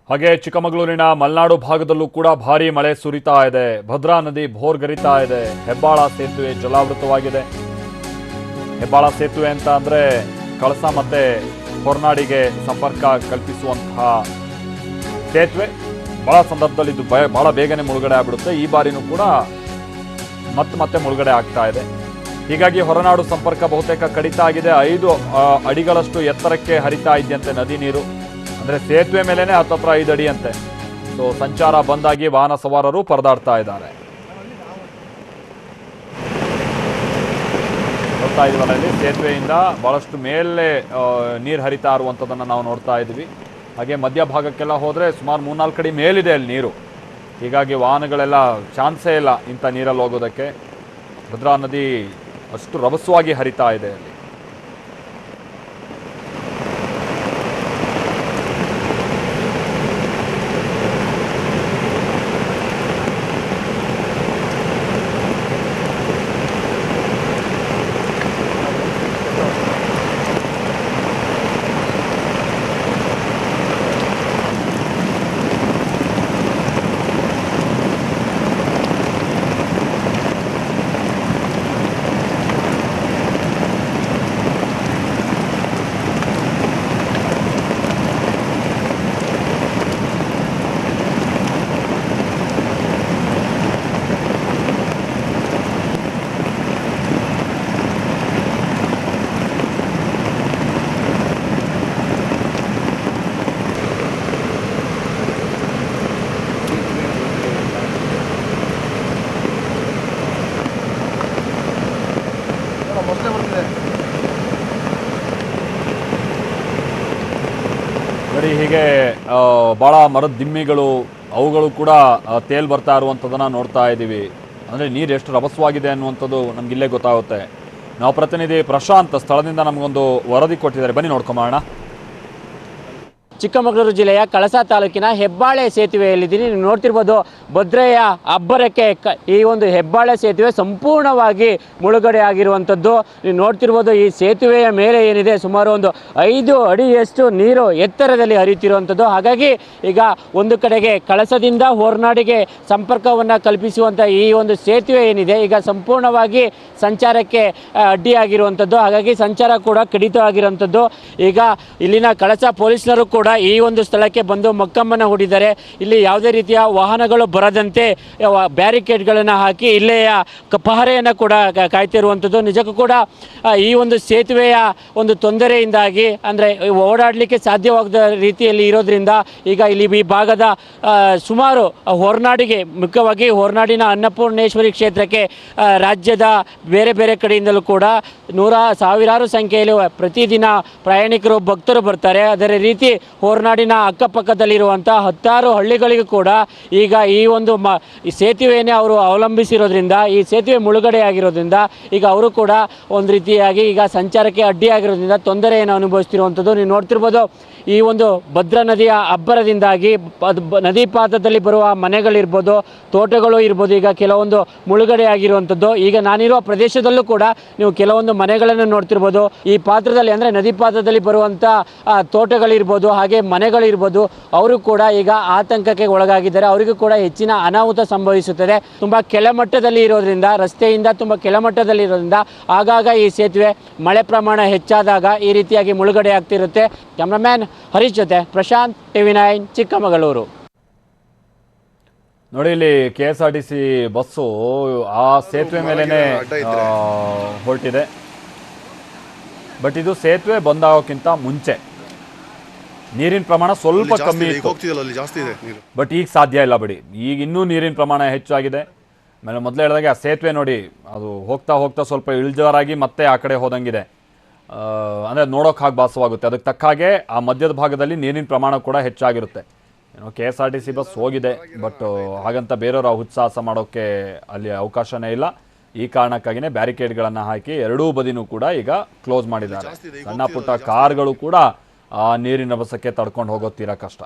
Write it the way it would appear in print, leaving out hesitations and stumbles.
ಹಾಗೆ ಚಿಕ್ಕಮಗಳೂರಿನ ಮಲೆನಾಡು ಭಾಗದಲ್ಲೂ ಕೂಡ ಭಾರೀ ಮಳೆ ಸುರಿತಾ ಇದೆ. ಭದ್ರಾ ನದಿ ಭೋರ್ಗರಿತಾ ಇದೆ. ಹೆಬ್ಬಾಳ ಸೇತುವೆ ಜಲಾವೃತವಾಗಿದೆ. ಹೆಬ್ಬಾಳ ಸೇತುವೆ ಅಂತ ಅಂದ್ರೆ ಕಳಸ ಮತ್ತೆ ಹೊರನಾಡಿಗೆ ಸಂಪರ್ಕ ಕಲ್ಪಿಸುವಂತಹ ಸೇತುವೆ. ಬಹಳ ಸಂದರ್ಭದಲ್ಲಿ ಇದು ಬಹಳ ಬೇಗನೆ ಮುಳುಗಡೆ ಆಗ್ಬಿಡುತ್ತೆ. ಈ ಬಾರಿನೂ ಕೂಡ ಮತ್ತೆ ಮುಳುಗಡೆ ಆಗ್ತಾ ಇದೆ. ಹೀಗಾಗಿ ಹೊರನಾಡು ಸಂಪರ್ಕ ಬಹುತೇಕ ಕಡಿತ ಆಗಿದೆ. 5 ಅಡಿಗಳಷ್ಟು ಎತ್ತರಕ್ಕೆ ಹರಿತಾ ಇದೆಯಂತೆ ನದಿ ನೀರು. ಅಂದ್ರೆ ಸೇತುವೆ ಮೇಲೇನೆ ಹತ್ತತ್ರ 5 ಅಡಿ ಅಂತೆ. ಸೊ ಸಂಚಾರ ಬಂದಾಗಿ ವಾಹನ ಸವಾರರು ಪರದಾಡ್ತಾ ಇದ್ದಾರೆ. ನೋಡ್ತಾ ಇದೀವಲ್ಲ, ಇಲ್ಲಿ ಸೇತುವೆಯಿಂದ ಬಹಳಷ್ಟು ಮೇಲೆ ನೀರು ಹರಿತಾ ಇರುವಂಥದ್ದನ್ನು ನಾವು ನೋಡ್ತಾ ಇದ್ವಿ. ಹಾಗೆ ಮಧ್ಯಭಾಗಕ್ಕೆಲ್ಲ ಹೋದರೆ ಸುಮಾರು 3-4 ಅಡಿ ಮೇಲಿದೆ ಅಲ್ಲಿ ನೀರು. ಹೀಗಾಗಿ ವಾಹನಗಳೆಲ್ಲ ಚಾನ್ಸೇ ಇಲ್ಲ ಇಂಥ ನೀರಲ್ಲಿ ಹೋಗೋದಕ್ಕೆ. ಭದ್ರಾ ನದಿ ಅಷ್ಟು ರಭಸವಾಗಿ ಹರಿತಾ ಇದೆ ಅಲ್ಲಿ. ಬರೀ ಹೀಗೆ ಭಾಳ ಮರದ ದಿಮ್ಮಿಗಳು ಅವುಗಳು ಕೂಡ ತೇಲ್ ಬರ್ತಾ ಇರುವಂಥದ್ದನ್ನು ನೋಡ್ತಾ ಇದ್ದೀವಿ. ಅಂದರೆ ನೀರು ಎಷ್ಟು ರಭಸವಾಗಿದೆ ಅನ್ನುವಂಥದ್ದು ನಮಗಿಲ್ಲೇ ಗೊತ್ತಾಗುತ್ತೆ. ನಾವು ಪ್ರತಿನಿಧಿ ಪ್ರಶಾಂತ್ ಸ್ಥಳದಿಂದ ನಮಗೊಂದು ವರದಿ ಕೊಟ್ಟಿದ್ದಾರೆ, ಬನ್ನಿ ನೋಡ್ಕೊಂಬೋಣ. ಚಿಕ್ಕಮಗಳೂರು ಜಿಲ್ಲೆಯ ಕಳಸ ತಾಲೂಕಿನ ಹೆಬ್ಬಾಳೆ ಸೇತುವೆಯಲ್ಲಿದ್ದೀನಿ. ನೀವು ನೋಡ್ತಿರ್ಬೋದು, ಭದ್ರೆಯ ಅಬ್ಬರಕ್ಕೆ ಈ ಒಂದು ಹೆಬ್ಬಾಳೆ ಸೇತುವೆ ಸಂಪೂರ್ಣವಾಗಿ ಮುಳುಗಡೆ ಆಗಿರುವಂಥದ್ದು. ನೀವು ನೋಡ್ತಿರ್ಬೋದು, ಈ ಸೇತುವೆಯ ಮೇಲೆ ಏನಿದೆ ಸುಮಾರು ಒಂದು 5 ಅಡಿಯಷ್ಟು ನೀರು ಎತ್ತರದಲ್ಲಿ ಹರಿಯುತ್ತಿರುವಂಥದ್ದು. ಹಾಗಾಗಿ ಈಗ ಒಂದು ಕಡೆಗೆ ಕಳಸದಿಂದ ಹೊರನಾಡಿಗೆ ಸಂಪರ್ಕವನ್ನು ಕಲ್ಪಿಸುವಂಥ ಈ ಒಂದು ಸೇತುವೆ ಏನಿದೆ ಈಗ ಸಂಪೂರ್ಣವಾಗಿ ಸಂಚಾರಕ್ಕೆ ಅಡ್ಡಿಯಾಗಿರುವಂಥದ್ದು. ಹಾಗಾಗಿ ಸಂಚಾರ ಕೂಡ ಕಡಿತ ಆಗಿರುವಂಥದ್ದು. ಈಗ ಇಲ್ಲಿನ ಕಳಸ ಪೊಲೀಸರು ಕೂಡ ಈ ಒಂದು ಸ್ಥಳಕ್ಕೆ ಬಂದು ಮಕ್ಕಮ್ಮನ ಹೂಡಿದ್ದಾರೆ. ಇಲ್ಲಿ ಯಾವುದೇ ರೀತಿಯ ವಾಹನಗಳು ಬರದಂತೆ ಬ್ಯಾರಿಕೇಡ್ಗಳನ್ನು ಹಾಕಿ ಇಲ್ಲೇ ಪಹರೆಯನ್ನು ಕೂಡ ಕಾಯ್ತಿರುವಂಥದ್ದು. ನಿಜಕ್ಕೂ ಕೂಡ ಈ ಒಂದು ಸೇತುವೆಯ ಒಂದು ತೊಂದರೆಯಿಂದಾಗಿ ಅಂದರೆ ಓಡಾಡಲಿಕ್ಕೆ ಸಾಧ್ಯವಾಗದ ರೀತಿಯಲ್ಲಿ ಇರೋದ್ರಿಂದ ಈಗ ಇಲ್ಲಿ ಈ ಭಾಗದ ಸುಮಾರು ಹೊರನಾಡಿಗೆ, ಮುಖ್ಯವಾಗಿ ಹೊರನಾಡಿನ ಅನ್ನಪೂರ್ಣೇಶ್ವರಿ ಕ್ಷೇತ್ರಕ್ಕೆ ರಾಜ್ಯದ ಬೇರೆ ಬೇರೆ ಕಡೆಯಿಂದಲೂ ಕೂಡ ಸಾವಿರಾರು ಸಂಖ್ಯೆಯಲ್ಲಿ ಪ್ರತಿದಿನ ಪ್ರಯಾಣಿಕರು ಭಕ್ತರು ಬರ್ತಾರೆ. ಅದೇ ರೀತಿ ಹೊರನಾಡಿನ ಅಕ್ಕಪಕ್ಕದಲ್ಲಿರುವಂಥ 10 ಹಳ್ಳಿಗಳಿಗೂ ಕೂಡ ಈಗ ಈ ಒಂದು ಈ ಸೇತುವೆಯನ್ನೇ ಅವರು ಅವಲಂಬಿಸಿರೋದ್ರಿಂದ, ಈ ಸೇತುವೆ ಮುಳುಗಡೆ ಆಗಿರೋದ್ರಿಂದ ಈಗ ಅವರು ಕೂಡ ಒಂದು ರೀತಿಯಾಗಿ ಈಗ ಸಂಚಾರಕ್ಕೆ ಅಡ್ಡಿಯಾಗಿರೋದ್ರಿಂದ ತೊಂದರೆಯನ್ನು ಅನುಭವಿಸ್ತಿರುವಂಥದ್ದು. ನೀವು ನೋಡ್ತಿರ್ಬೋದು, ಈ ಒಂದು ಭದ್ರಾ ನದಿಯ ಅಬ್ಬರದಿಂದಾಗಿ ನದಿ ಪಾತ್ರದಲ್ಲಿ ಬರುವ ಮನೆಗಳಿರ್ಬೋದು, ತೋಟಗಳು ಇರ್ಬೋದು, ಈಗ ಕೆಲವೊಂದು ಮುಳುಗಡೆ ಆಗಿರುವಂಥದ್ದು. ಈಗ ನಾನಿರುವ ಪ್ರದೇಶದಲ್ಲೂ ಕೂಡ ನೀವು ಕೆಲವೊಂದು ಮನೆಗಳನ್ನು ನೋಡ್ತಿರ್ಬೋದು. ಈ ಪಾತ್ರದಲ್ಲಿ ಅಂದರೆ ನದಿ ಪಾತ್ರದಲ್ಲಿ ಬರುವಂಥ ತೋಟಗಳಿರ್ಬೋದು, ಹಾಗೆ ಮನೆಗಳಿರ್ಬೋದು, ಅವರು ಕೂಡ ಈಗ ಆತಂಕಕ್ಕೆ ಒಳಗಾಗಿದ್ದಾರೆ. ಅವರಿಗೂ ಕೂಡ ಹೆಚ್ಚಿನ ಅನಾಹುತ ಸಂಭವಿಸುತ್ತದೆ. ತುಂಬ ಕೆಳಮಟ್ಟದಲ್ಲಿ ಇರೋದ್ರಿಂದ, ರಸ್ತೆಯಿಂದ ತುಂಬ ಕೆಳಮಟ್ಟದಲ್ಲಿ ಇರೋದ್ರಿಂದ ಆಗಾಗ ಈ ಸೇತುವೆ ಮಳೆ ಪ್ರಮಾಣ ಹೆಚ್ಚಾದಾಗ ಈ ರೀತಿಯಾಗಿ ಮುಳುಗಡೆ ಆಗ್ತಿರುತ್ತೆ. ಕ್ಯಾಮ್ರಾಮ್ಯಾನ್ ಹರೀಶ್ ಜೊತೆ ಪ್ರಶಾಂತ್, TV9 ಚಿಕ್ಕಮಗಳೂರು. ನೋಡಿ, ಇಲ್ಲಿ KSRTC ಬಸ್ಸು ಆ ಸೇತುವೆ ಮೇಲೇನೆ ಹೊರಟಿದೆ. ಬಟ್ ಇದು ಸೇತುವೆ ಬಂದಾಗೋಕ್ಕಿಂತ ಮುಂಚೆ ನೀರಿನ ಪ್ರಮಾಣ ಸ್ವಲ್ಪ ಕಮ್ಮಿ ಇತ್ತು. ಬಟ್ ಈಗ ಸಾಧ್ಯ ಇಲ್ಲ ಬಿಡಿ, ಈಗ ಇನ್ನೂ ನೀರಿನ ಪ್ರಮಾಣ ಹೆಚ್ಚಾಗಿದೆ. ಆಮೇಲೆ ಮೊದಲೇ ಹೇಳಿದಾಗೆ ಆ ಸೇತುವೆ ನೋಡಿ, ಅದು ಹೋಗ್ತಾ ಹೋಗ್ತಾ ಸ್ವಲ್ಪ ಇಳಿಜಾರಾಗಿ ಮತ್ತೆ ಆ ಕಡೆ ಹೋದಂಗಿದೆ. ಅಂದರೆ ನೋಡೋಕೆ ಹಾಗೆ ಭಾಸವಾಗುತ್ತೆ. ಅದಕ್ಕೆ ತಕ್ಕ ಹಾಗೆ ಆ ಮಧ್ಯದ ಭಾಗದಲ್ಲಿ ನೀರಿನ ಪ್ರಮಾಣ ಕೂಡ ಹೆಚ್ಚಾಗಿರುತ್ತೆ. ಏನೋ KSRTC ಬಸ್ ಹೋಗಿದೆ, ಬಟ್ ಹಾಗಂತ ಬೇರೆಯವರು ಉತ್ಸಾಹ ಮಾಡೋಕ್ಕೆ ಅಲ್ಲಿ ಅವಕಾಶನೇ ಇಲ್ಲ. ಈ ಕಾರಣಕ್ಕಾಗಿಯೇ ಬ್ಯಾರಿಕೇಡ್ಗಳನ್ನು ಹಾಕಿ ಎರಡೂ ಬದಿನೂ ಕೂಡ ಈಗ ಕ್ಲೋಸ್ ಮಾಡಿದ್ದಾರೆ. ಸಣ್ಣ ಪುಟ್ಟ ಕಾರ್ಗಳು ಕೂಡ ಆ ನೀರಿನ ಬಸಕ್ಕೆ ತಡ್ಕೊಂಡು ಹೋಗೋ ತೀರಾ ಕಷ್ಟ.